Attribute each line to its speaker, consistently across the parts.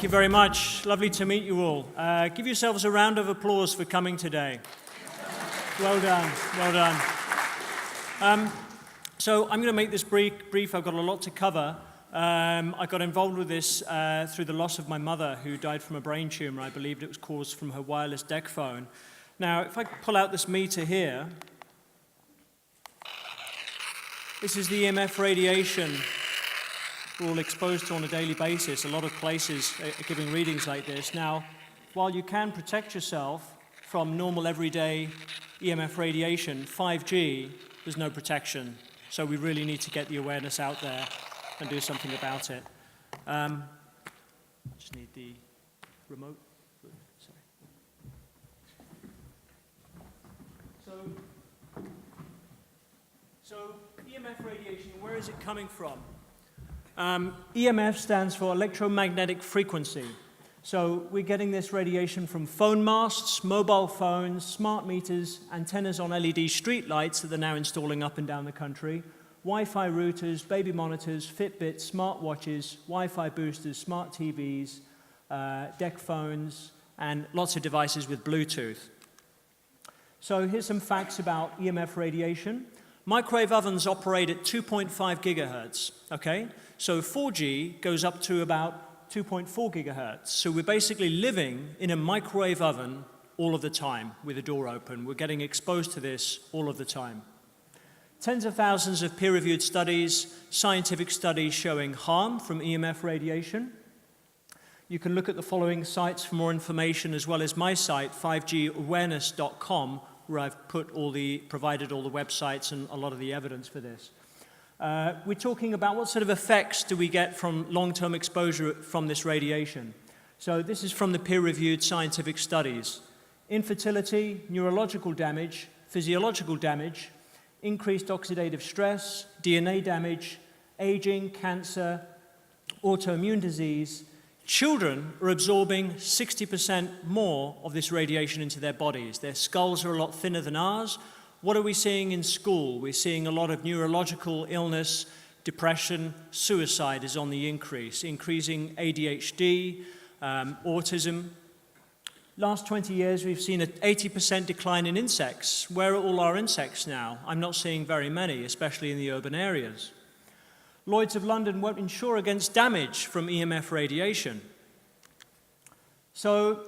Speaker 1: Thank you very much. Lovely to meet you all. Give yourselves a round of applause for coming today. Well done, well done. So I'm going to make this brief. I've got a lot to cover. I got involved with this through the loss of my mother, who died from a brain tumor. I believed it was caused from her wireless Dect phone. Now, if I pull out this meter here, this is the EMF radiation we're all exposed to on a daily basis. A lot of places are giving readings like this. Now, while you can protect yourself from normal everyday EMF radiation, 5G, there's no protection. So we really need to get the awareness out there and do something about it. Just need the remote. Sorry. So EMF radiation, where is it coming from? EMF stands for electromagnetic frequency. So we're getting this radiation from phone masts, mobile phones, smart meters, antennas on LED street lights that they're now installing up and down the country, Wi-Fi routers, baby monitors, Fitbits, smart watches, Wi-Fi boosters, smart TVs, Dect phones, and lots of devices with Bluetooth. So here's some facts about EMF radiation. Microwave ovens operate at 2.5 gigahertz, okay? So 4G goes up to about 2.4 gigahertz. So we're basically living in a microwave oven all of the time with the door open. We're getting exposed to this all of the time. Tens of thousands of peer-reviewed studies, scientific studies showing harm from EMF radiation. You can look at the following sites for more information, as well as my site, 5gawareness.com, where I've provided all the websites and a lot of the evidence for this. We're talking about what sort of effects do we get from long-term exposure from this radiation. So this is from the peer-reviewed scientific studies. Infertility, neurological damage, physiological damage, increased oxidative stress, DNA damage, aging, cancer, autoimmune disease. Children are absorbing 60% more of this radiation into their bodies. Their skulls are a lot thinner than ours. What are we seeing in school? We're seeing a lot of neurological illness, depression, suicide is on the increase, increasing ADHD, autism. Last 20 years, we've seen an 80% decline in insects. Where are all our insects now? I'm not seeing very many, especially in the urban areas. Lloyd's of London won't insure against damage from EMF radiation. So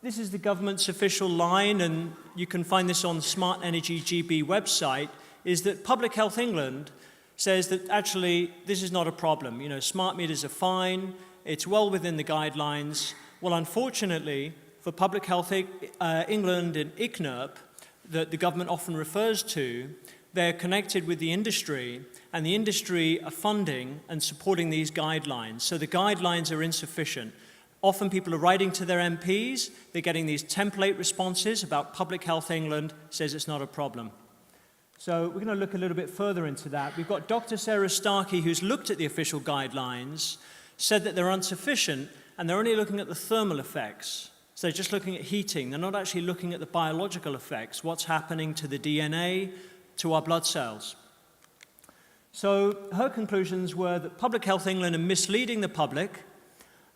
Speaker 1: this is the government's official line, and you can find this on the Smart Energy GB website, is that Public Health England says that actually this is not a problem. You know, smart meters are fine, it's well within the guidelines. Well, unfortunately, for Public Health England and ICNIRP, that the government often refers to, they're connected with the industry, and the industry are funding and supporting these guidelines. So the guidelines are insufficient. Often people are writing to their MPs, they're getting these template responses about Public Health England says it's not a problem. So we're going to look a little bit further into that. We've got Dr. Sarah Starkey, who's looked at the official guidelines, said that they're insufficient, and they're only looking at the thermal effects. So they're just looking at heating. They're not actually looking at the biological effects, what's happening to the DNA, to our blood cells. So her conclusions were that Public Health England are misleading the public.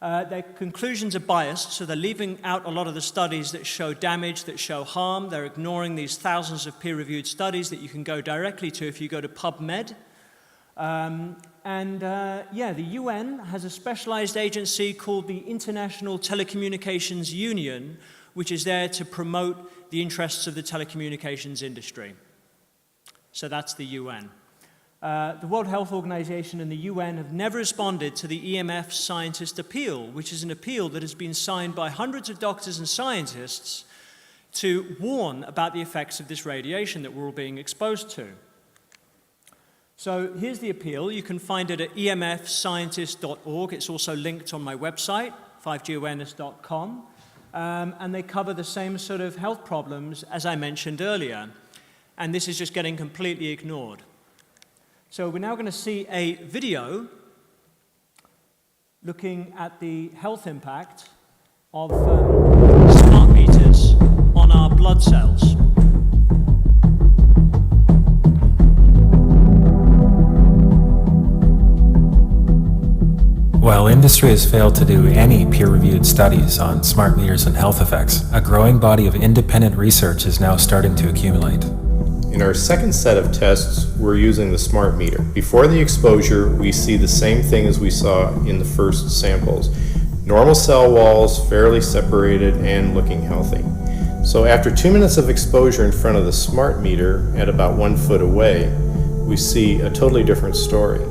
Speaker 1: Their conclusions are biased, so they're leaving out a lot of the studies that show damage, that show harm. They're ignoring these thousands of peer-reviewed studies that you can go directly to if you go to PubMed. The UN has a specialized agency called the International Telecommunications Union, which is there to promote the interests of the telecommunications industry. So that's the UN. The World Health Organization and the UN have never responded to the EMF scientist appeal, which is an appeal that has been signed by hundreds of doctors and scientists to warn about the effects of this radiation that we're all being exposed to. So here's the appeal. You can find it at emfscientist.org. It's also linked on my website, 5gawareness.com. And they cover the same sort of health problems as I mentioned earlier. And this is just getting completely ignored. So we're now going to see a video looking at the health impact of smart meters on our blood cells.
Speaker 2: While industry has failed to do any peer-reviewed studies on smart meters and health effects, a growing body of independent research is now starting to accumulate.
Speaker 3: In our second set of tests, we're using the smart meter. Before the exposure, we see the same thing as we saw in the first samples. Normal cell walls, fairly separated and looking healthy. So after 2 minutes of exposure in front of the smart meter at about 1 foot away, we see a totally different story.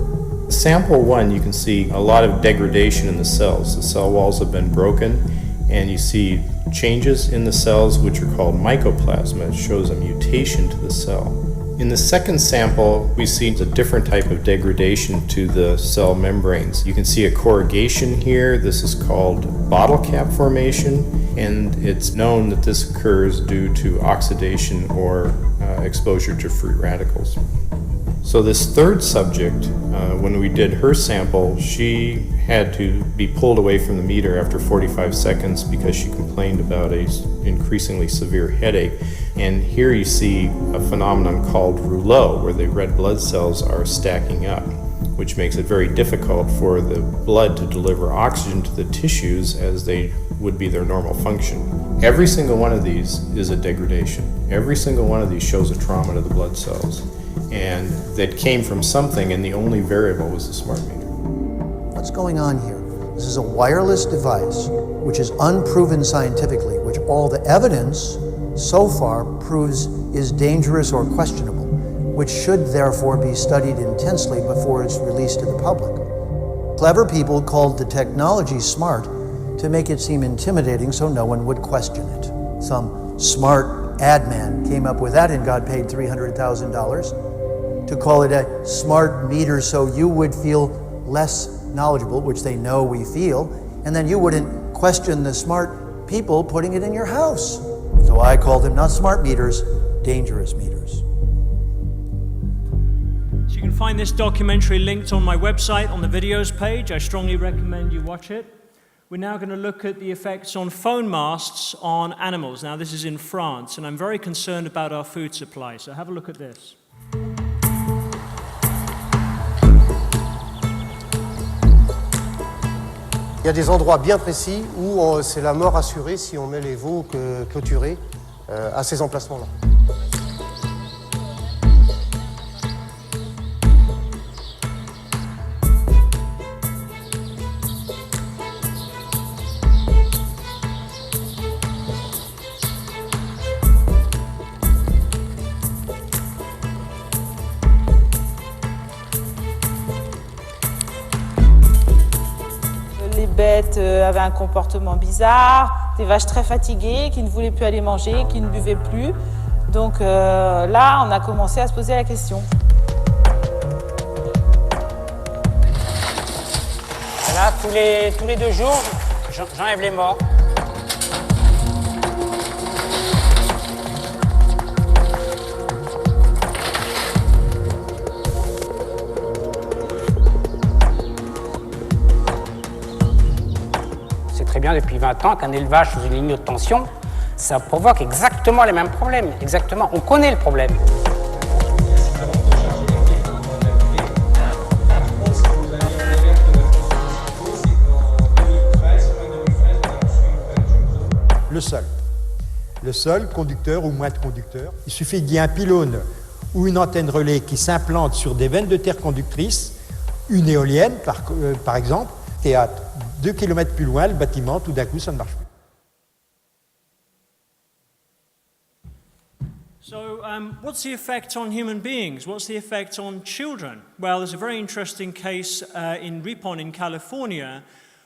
Speaker 3: Sample 1, you can see a lot of degradation in the cells. The cell walls have been broken, and you see changes in the cells which are called mycoplasma. It shows a mutation to the cell. In the second sample, we see a different type of degradation to the cell membranes. You can see a corrugation here. This is called bottle cap formation, and it's known that this occurs due to oxidation or exposure to free radicals. So this third subject, when we did her sample, she had to be pulled away from the meter after 45 seconds because she complained about an increasingly severe headache. And here you see a phenomenon called rouleau, where the red blood cells are stacking up, which makes it very difficult for the blood to deliver oxygen to the tissues as they would be their normal function. Every single one of these is a degradation. Every single one of these shows a trauma to the blood cells. And that came from something, and the only variable was the smart meter.
Speaker 4: What's going on here? This is a wireless device which is unproven scientifically, which all the evidence so far proves is dangerous or questionable, which should therefore be studied intensely before it's released to the public. Clever people called the technology smart to make it seem intimidating so no one would question it. Some smart ad man came up with that and got paid $300,000 to call it a smart meter so you would feel less knowledgeable, which they know we feel, and then you wouldn't question the smart people putting it in your house. So I call them not smart meters, dangerous meters.
Speaker 1: So you can find this documentary linked on my website on the videos page. I strongly recommend you watch it. We're now going to look at the effects on phone masts on animals. Now this is in France, and I'm very concerned about our food supply, so have a look at this.
Speaker 5: Il y a des endroits bien précis où c'est la mort assurée si on met les veaux clôturés à ces emplacements-là.
Speaker 6: Les bêtes avaient un comportement bizarre, des vaches très fatiguées qui ne voulaient plus aller manger, qui ne buvaient plus. Donc là, on a commencé à se poser la question.
Speaker 7: Là, tous les 2 jours, j'enlève les morts. Très bien depuis 20 ans qu'un élevage sous une ligne de tension, ça provoque exactement les mêmes problèmes. Exactement, on connaît le problème.
Speaker 8: Le sol, conducteur ou moins de conducteur. Il suffit qu'il y ait un pylône ou une antenne relais qui s'implante sur des veines de terre conductrices, une éolienne par exemple, et à 2 km plus loin, le bâtiment, tout d'un coup, ça ne marche plus.
Speaker 1: So what's the effect on human beings? What's the effect on children? Well, there's a very interesting case in Ripon in California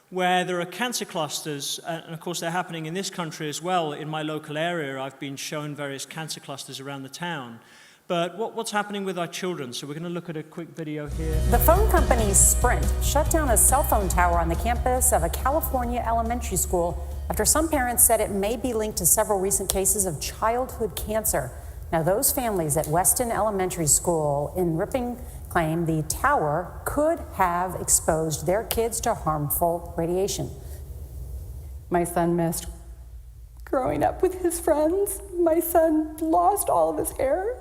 Speaker 1: where there are cancer clusters, and of course they're happening in this country as well. In my local area, I've been shown various cancer clusters around the town. But what's happening with our children? So we're going to look at a quick video here.
Speaker 9: The phone company Sprint shut down a cell phone tower on the campus of a California elementary school after some parents said it may be linked to several recent cases of childhood cancer. Now, those families at Weston Elementary School in Ripon claim the tower could have exposed their kids to harmful radiation.
Speaker 10: My son missed growing up with his friends. My son lost all of his hair.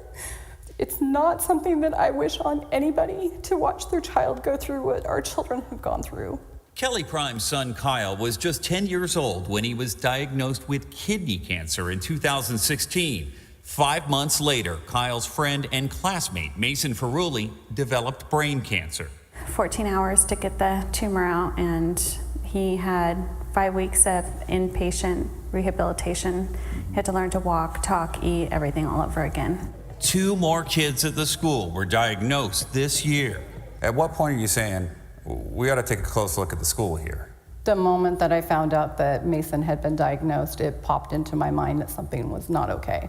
Speaker 10: It's not something that I wish on anybody to watch their child go through what our children have gone through.
Speaker 11: Kelly Prime's son Kyle was just 10 years old when he was diagnosed with kidney cancer in 2016. 5 months later, Kyle's friend and classmate Mason Ferrulli developed brain cancer.
Speaker 12: 14 hours to get the tumor out, and he had 5 weeks of inpatient rehabilitation. He had to learn to walk, talk, eat, everything all over again.
Speaker 11: 2 more kids at the school were diagnosed this year.
Speaker 13: At what point are you saying, we ought to take a close look at the school here?
Speaker 10: The moment that I found out that Mason had been diagnosed, it popped into my mind that something was not okay.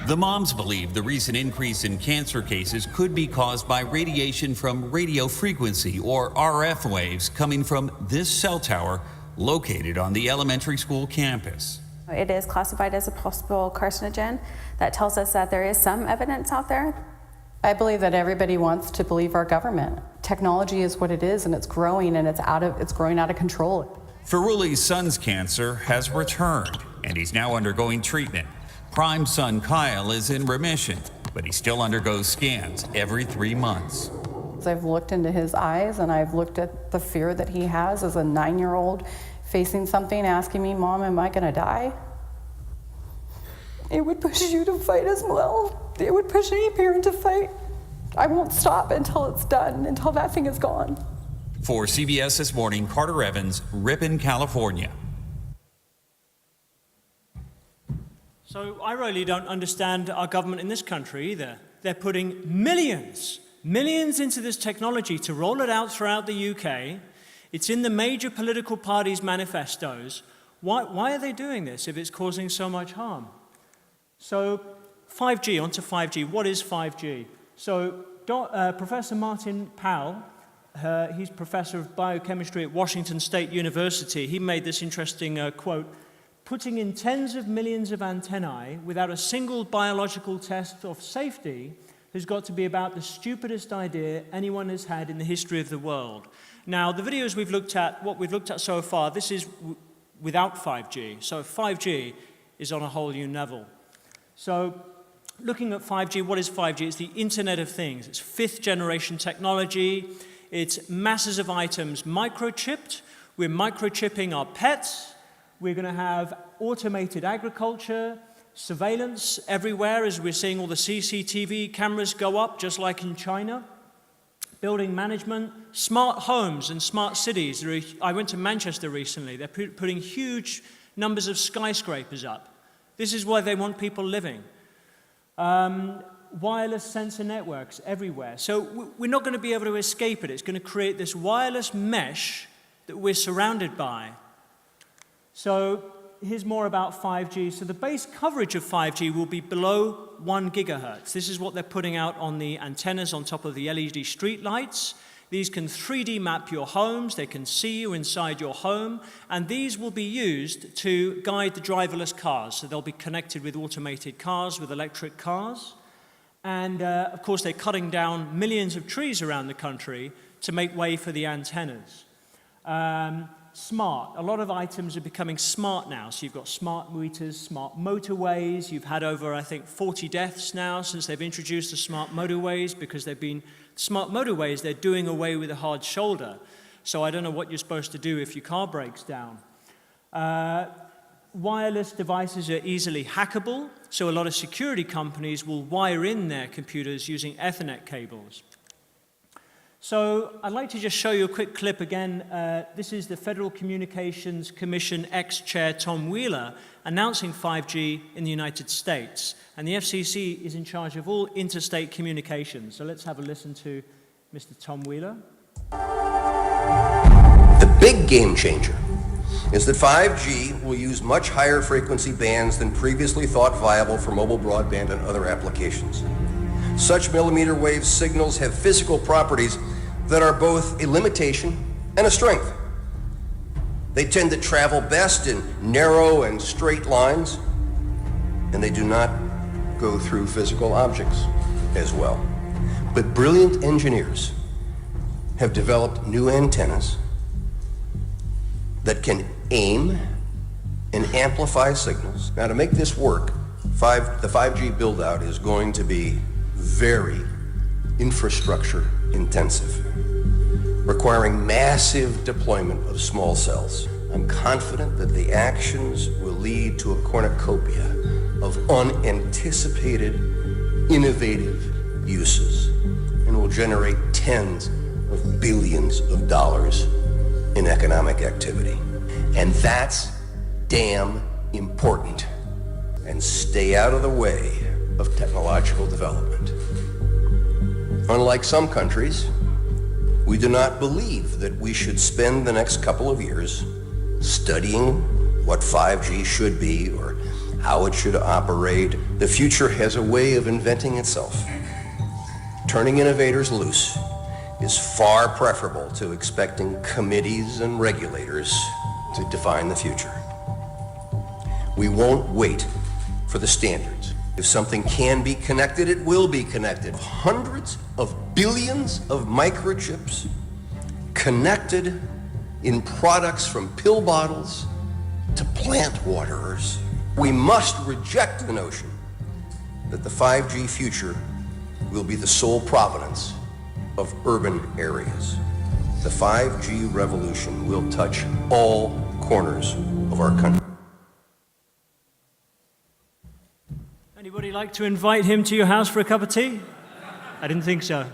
Speaker 11: The moms believe the recent increase in cancer cases could be caused by radiation from radio frequency, or RF waves, coming from this cell tower located on the elementary school campus.
Speaker 12: It is classified as a possible carcinogen. That tells us that there is some evidence out there.
Speaker 10: I believe that everybody wants to believe our government. Technology is what it is, and it's growing, and it's growing out of control.
Speaker 11: Ferrulli's son's cancer has returned, and he's now undergoing treatment. Prime's son Kyle is in remission, but he still undergoes scans every 3 months.
Speaker 10: I've looked into his eyes, and I've looked at the fear that he has as a 9-year-old facing something, asking me, Mom, am I gonna die? It would push you to fight as well. It would push any parent to fight. I won't stop until it's done, until that thing is gone.
Speaker 11: For CBS This Morning, Carter Evans, Ripon, California.
Speaker 1: So I really don't understand our government in this country either. They're putting millions into this technology to roll it out throughout the UK. It's in the major political parties' manifestos. Why are they doing this if it's causing so much harm? So 5G, onto 5G. What is 5G? So Professor Martin Powell, he's professor of biochemistry at Washington State University. He made this interesting quote: putting in tens of millions of antennae without a single biological test of safety has got to be about the stupidest idea anyone has had in the history of the world. Now, the videos we've looked at, what we've looked at so far, this is without 5G. So 5G is on a whole new level. So looking at 5G, what is 5G? It's the Internet of Things. It's 5th generation technology. It's masses of items microchipped. We're microchipping our pets. We're going to have automated agriculture, surveillance everywhere as we're seeing all the CCTV cameras go up, just like in China. Building management, smart homes and smart cities. I went to Manchester recently. They're putting huge numbers of skyscrapers up. This is where they want people living. Wireless sensor networks everywhere. So we're not going to be able to escape it. It's going to create this wireless mesh that we're surrounded by. So here's more about 5G. So the base coverage of 5G will be below 1 gigahertz. This is what they're putting out on the antennas on top of the LED street lights. These can 3D map your homes. They can see you inside your home. And these will be used to guide the driverless cars. So they'll be connected with automated cars, with electric cars. And of course, they're cutting down millions of trees around the country to make way for the antennas. Smart. A lot of items are becoming smart now. So you've got smart meters, smart motorways. You've had over, I think, 40 deaths now since they've introduced the smart motorways, because they've been smart motorways. They're doing away with a hard shoulder. So I don't know what you're supposed to do if your car breaks down. Wireless devices are easily hackable. So a lot of security companies will wire in their computers using Ethernet cables. So I'd like to just show you a quick clip again. This is the Federal Communications Commission ex-chair Tom Wheeler announcing 5G in the United States. And the FCC is in charge of all interstate communications. So let's have a listen to Mr. Tom Wheeler.
Speaker 14: The big game changer is that 5G will use much higher frequency bands than previously thought viable for mobile broadband and other applications. Such millimeter wave signals have physical properties that are both a limitation and a strength. They tend to travel best in narrow and straight lines, and they do not go through physical objects as well. But brilliant engineers have developed new antennas that can aim and amplify signals. Now, to make this work, the 5G build-out is going to be very infrastructure intensive. requiring massive deployment of small cells. I'm confident that the actions will lead to a cornucopia of unanticipated, innovative uses and will generate tens of billions of dollars in economic activity. And that's damn important. And stay out of the way of technological development. Unlike some countries, we do not believe that we should spend the next couple of years studying what 5G should be or how it should operate. The future has a way of inventing itself. Turning innovators loose is far preferable to expecting committees and regulators to define the future. We won't wait for the standards. If something can be connected, it will be connected. Hundreds of billions of microchips connected in products from pill bottles to plant waterers. We must reject the notion that the 5G future will be the sole provenance of urban areas. The 5G revolution will touch all corners of our country.
Speaker 1: Anybody like to invite him to your house for a cup of tea? I didn't think so.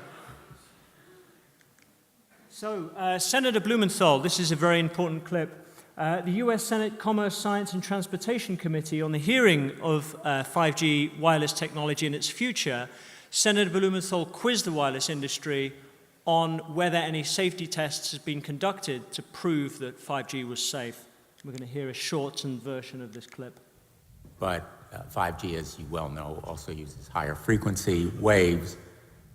Speaker 1: So, Senator Blumenthal, this is a very important clip. The US Senate Commerce, Science and Transportation Committee, on the hearing of 5G wireless technology and its future, Senator Blumenthal quizzed the wireless industry on whether any safety tests had been conducted to prove that 5G was safe. We're going to hear a shortened version of this clip.
Speaker 15: But 5G, as you well know, also uses higher frequency waves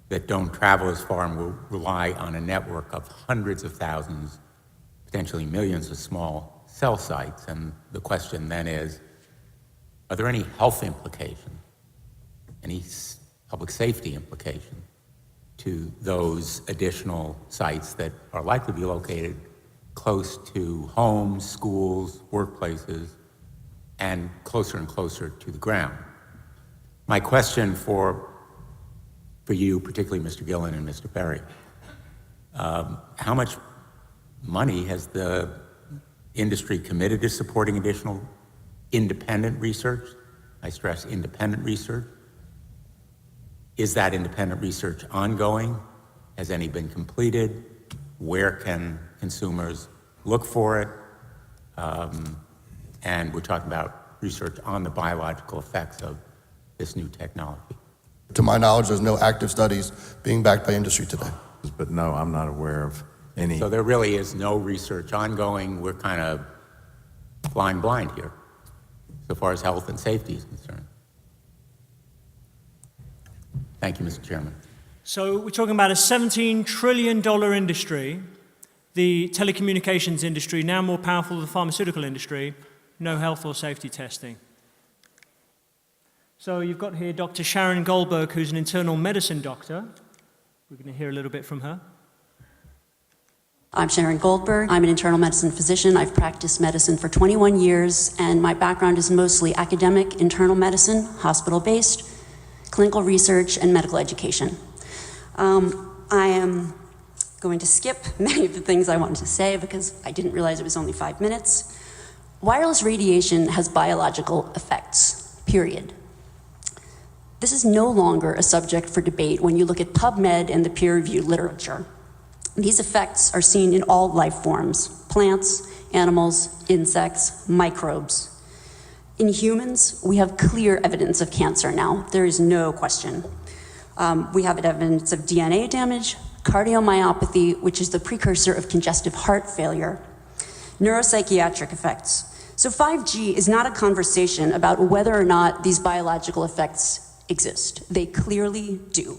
Speaker 15: that don't travel as far and will rely on a network of hundreds of thousands, potentially millions of small cell sites. And the question then is, are there any health implications, any public safety implications to those additional sites that are likely to be located close to homes, schools, workplaces, and closer to the ground? My question for you, particularly Mr. Gillen and Mr. Perry, how much money has the industry committed to supporting additional independent research? I stress independent research. Is that independent research ongoing? Has any been completed? Where can consumers look for it? And we're talking about research on the biological effects of this new technology.
Speaker 16: To my knowledge, there's no active studies being backed by industry today.
Speaker 17: But no, I'm not aware of any.
Speaker 15: So there really is no research ongoing. We're kind of flying blind here, so far as health and safety is concerned. Thank you, Mr. Chairman.
Speaker 1: So we're talking about a $17 trillion industry, the telecommunications industry, now more powerful than the pharmaceutical industry, no health or safety testing. So you've got here Dr. Sharon Goldberg, who's an internal medicine doctor. We're going to hear a little bit from her.
Speaker 18: I'm Sharon Goldberg. I'm an internal medicine physician. I've practiced medicine for 21 years, and my background is mostly academic, internal medicine, hospital-based, clinical research, and medical education. I am going to skip many of the things I wanted to say because I didn't realize it was only 5 minutes. Wireless radiation has biological effects, period. This is no longer a subject for debate when you look at PubMed and the peer-reviewed literature. These effects are seen in all life forms: plants, animals, insects, microbes. In humans, we have clear evidence of cancer now. There is no question. We have evidence of DNA damage, cardiomyopathy, which is the precursor of congestive heart failure, neuropsychiatric effects. So 5G is not a conversation about whether or not these biological effects exist. They clearly do.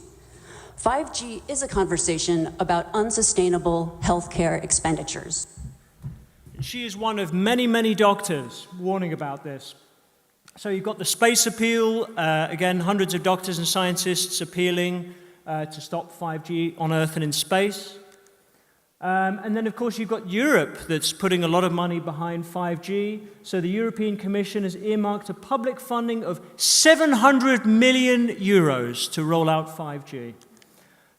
Speaker 18: 5G is a conversation about unsustainable healthcare expenditures.
Speaker 1: She is one of many, many doctors warning about this. So you've got the space appeal, again, hundreds of doctors and scientists appealing to stop 5G on Earth and in space. And then, of course, you've got Europe that's putting a lot of money behind 5G. So the European Commission has earmarked a public funding of 700 million euros to roll out 5G.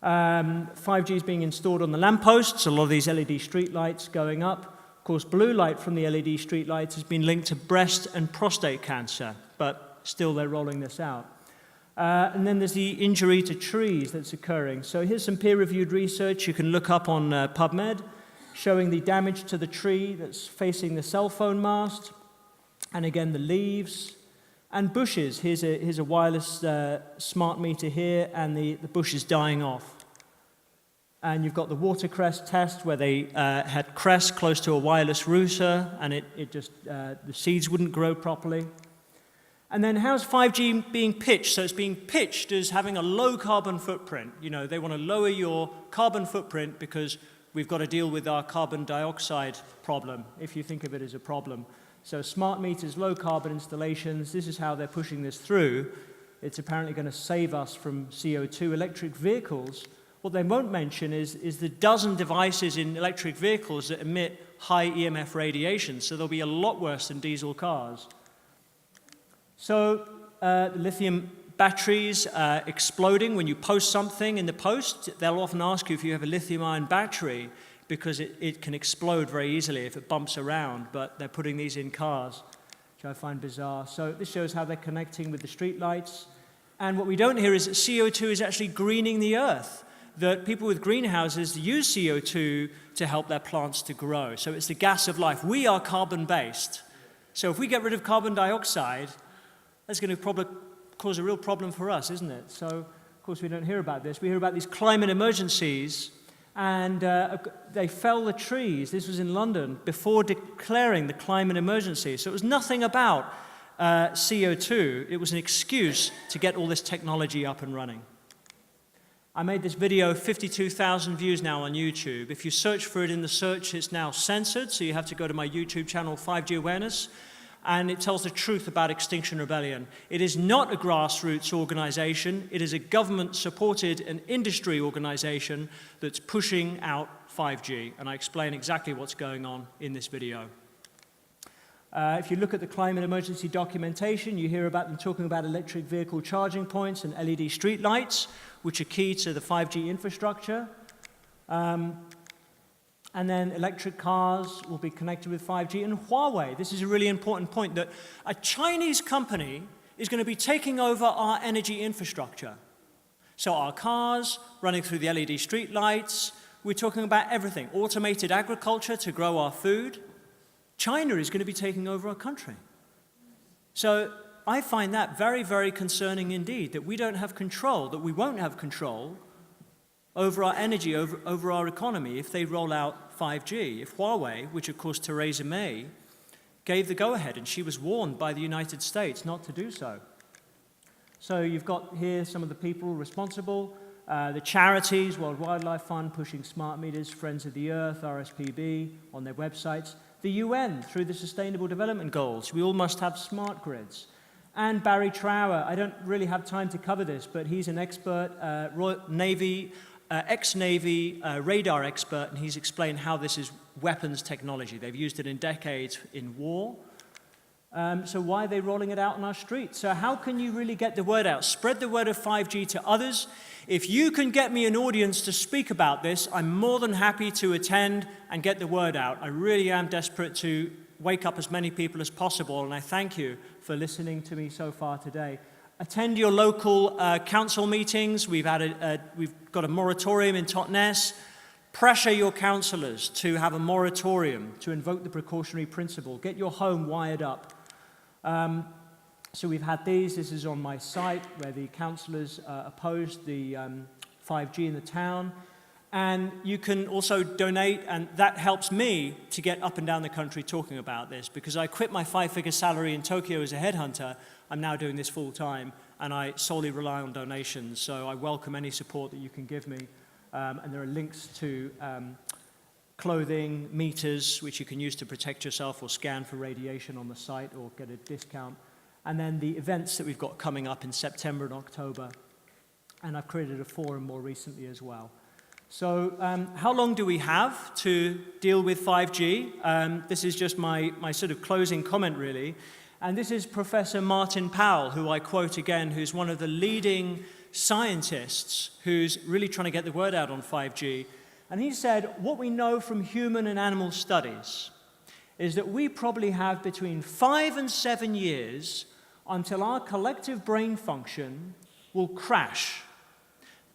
Speaker 1: 5G is being installed on the lampposts, a lot of these LED streetlights going up. Of course, blue light from the LED streetlights has been linked to breast and prostate cancer, but still they're rolling this out. And then there's the injury to trees that's occurring. So here's some peer-reviewed research you can look up on PubMed, showing the damage to the tree that's facing the cell phone mast, and again the leaves, and bushes. Here's a wireless smart meter here, and the bush is dying off. And you've got the watercress test where they had cress close to a wireless router, and the seeds wouldn't grow properly. And then how's 5G being pitched? So it's being pitched as having a low carbon footprint. You know, they want to lower your carbon footprint because we've got to deal with our carbon dioxide problem, if you think of it as a problem. So smart meters, low carbon installations, this is how they're pushing this through. It's apparently going to save us from CO2. Electric vehicles, what they won't mention is the dozen devices in electric vehicles that emit high EMF radiation, so they'll be a lot worse than diesel cars. So lithium batteries exploding. When you post something in the post, they'll often ask you if you have a lithium-ion battery because it can explode very easily if it bumps around, but they're putting these in cars, which I find bizarre. So this shows how they're connecting with the streetlights. And what we don't hear is that CO2 is actually greening the earth, that people with greenhouses use CO2 to help their plants to grow. So it's the gas of life. We are carbon-based. So if we get rid of carbon dioxide, that's going to probably cause a real problem for us, isn't it? So, of course, we don't hear about this. We hear about these climate emergencies, and they fell the trees. This was in London before declaring the climate emergency. So it was nothing about CO2. It was an excuse to get all this technology up and running. I made this video, 52,000 views now on YouTube. If you search for it in the search, it's now censored, so you have to go to my YouTube channel, 5G Awareness. And it tells the truth about Extinction Rebellion. It is not a grassroots organization. It is a government-supported and industry organization that's pushing out 5G. And I explain exactly what's going on in this video. If you look at the climate emergency documentation, you hear about them talking about electric vehicle charging points and LED streetlights, which are key to the 5G infrastructure. And then electric cars will be connected with 5G. And Huawei, this is a really important point, that a Chinese company is going to be taking over our energy infrastructure. So our cars running through the LED streetlights, we're talking about everything. Automated agriculture to grow our food. China is going to be taking over our country. So I find that very, very concerning indeed, that we don't have control, that we won't have control over our energy, over our economy, if they roll out 5G. If Huawei, which of course Theresa May gave the go-ahead, and she was warned by the United States not to do so. So you've got here some of the people responsible, the charities, World Wildlife Fund pushing smart meters, Friends of the Earth, RSPB on their websites, the UN through the Sustainable Development Goals. We all must have smart grids. And Barry Trower, I don't really have time to cover this, but he's an expert, Royal Navy, ex-Navy radar expert, and he's explained how this is weapons technology. They've used it in decades in war. So why are they rolling it out on our streets? So how can you really get the word out? Spread the word of 5G to others. If you can get me an audience to speak about this, I'm more than happy to attend and get the word out. I really am desperate to wake up as many people as possible, and I thank you for listening to me so far today. Attend your local council meetings. We've got a moratorium in Totnes. Pressure your councillors to have a moratorium, to invoke the precautionary principle. Get your home wired up. So we've had these. This is on my site where the councillors opposed the 5G in the town. And you can also donate, and that helps me to get up and down the country talking about this, because I quit my 5-figure salary in Tokyo as a headhunter. I'm now doing this full time, and I solely rely on donations. So I welcome any support that you can give me. And there are links to clothing, meters, which you can use to protect yourself or scan for radiation on the site or get a discount. And then the events that we've got coming up in September and October. And I've created a forum more recently as well. So how long do we have to deal with 5G? This is just my sort of closing comment, really. And this is Professor Martin Powell, who I quote again, who's one of the leading scientists who's really trying to get the word out on 5G. And he said, what we know from human and animal studies is that we probably have between 5 and 7 years until our collective brain function will crash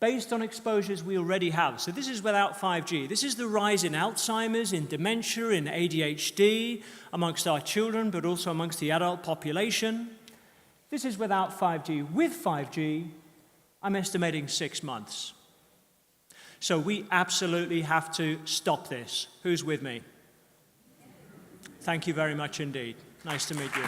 Speaker 1: based on exposures we already have. So this is without 5G. This is the rise in Alzheimer's, in dementia, in ADHD, amongst our children, but also amongst the adult population. This is without 5G. With 5G, I'm estimating 6 months. So we absolutely have to stop this. Who's with me? Thank you very much indeed. Nice to meet you.